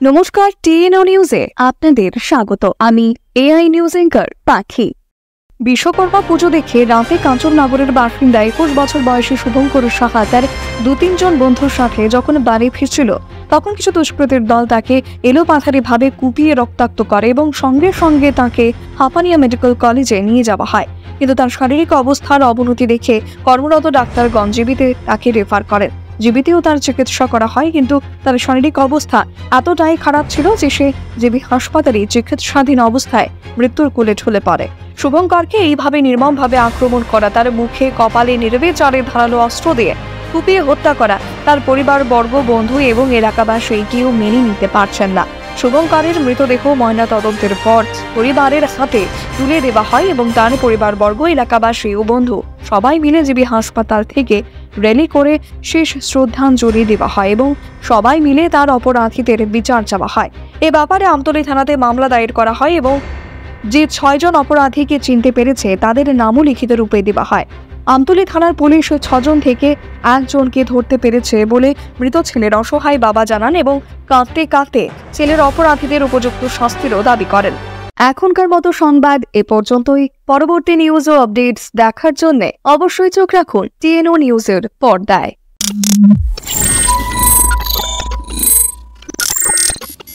নমস্কার, টিএনও নিউজে আপনাদের স্বাগত। আমি এআই নিউজ অ্যাঙ্কার পাখি। বিশ্বকর্মা পুজো দেখে রাতে কাঞ্চননগরের বাসিন্দা 21 বছর বয়সী শুভঙ্কর সাহা তার 2-3 বন্ধুর সাথে যখন বাড়ি ফিরছিল, তখন কিছু দুষ্কৃতীর দল তাকে এলোপাথারিভাবে কুপিয়ে রক্তাক্ত করে এবং সঙ্গে সঙ্গে তাকে হাপানিয়া মেডিকেল কলেজে নিয়ে যাওয়া হয়। কিন্তু তার শারীরিক অবস্থার অবনতি দেখে কর্মরত ডাক্তারগণ জীবিতে তাকে রেফার করেন। জীবিতেও তার চিকিৎসা করা হয়, কিন্তু তার শারীরিক অবস্থা এতটাই খারাপ ছিল যে সে জিবি হাসপাতালে চিকিৎসাধীন অবস্থায় মৃত্যুর কোলে ঢলে পড়ে। শুভঙ্করকে এইভাবে নির্মমভাবে আক্রমণ করা, তার মুখে কপালে নির্বিচারে ধারালো অস্ত্র দিয়ে কুপিয়ে হত্যা করা তার পরিবার বর্গ, বন্ধু এবং এলাকাবাসী কেউ মেনে নিতে পারছেন না। শুভঙ্করের মৃতদেহ ময়না তদন্তের পর পরিবারের হাতে তুলে দেওয়া হয় এবং তার পরিবারবর্গ, এলাকাবাসী ও বন্ধু সবাই মিলে জিবি হাসপাতাল থেকে র্যালি করে শেষ শ্রদ্ধাঞ্জলি দেওয়া হয় এবং সবাই মিলে তার অপরাধীদের বিচার চাওয়া হয়। এ ব্যাপারে আমতলী থানাতে মামলা দায়ের করা হয় এবং যে 6 জন অপরাধীকে চিনতে পেরেছে তাদের নামও লিখিত রূপে দেওয়া হয়। আমতলী থানার পুলিশ 6 জন থেকে 1 জনকে ধরতে পেরেছে বলে মৃত ছেলের অসহায় বাবা জানান এবং কাঁদতে কাঁদতে ছেলের অপরাধীদের উপযুক্ত শাস্তিরও দাবি করেন। এখনকার মতো সংবাদ এ পর্যন্তই। পরবর্তী নিউজ ও আপডেটস দেখার জন্য অবশ্যই চোখ রাখুন টিএনও নিউজের পর্দায়।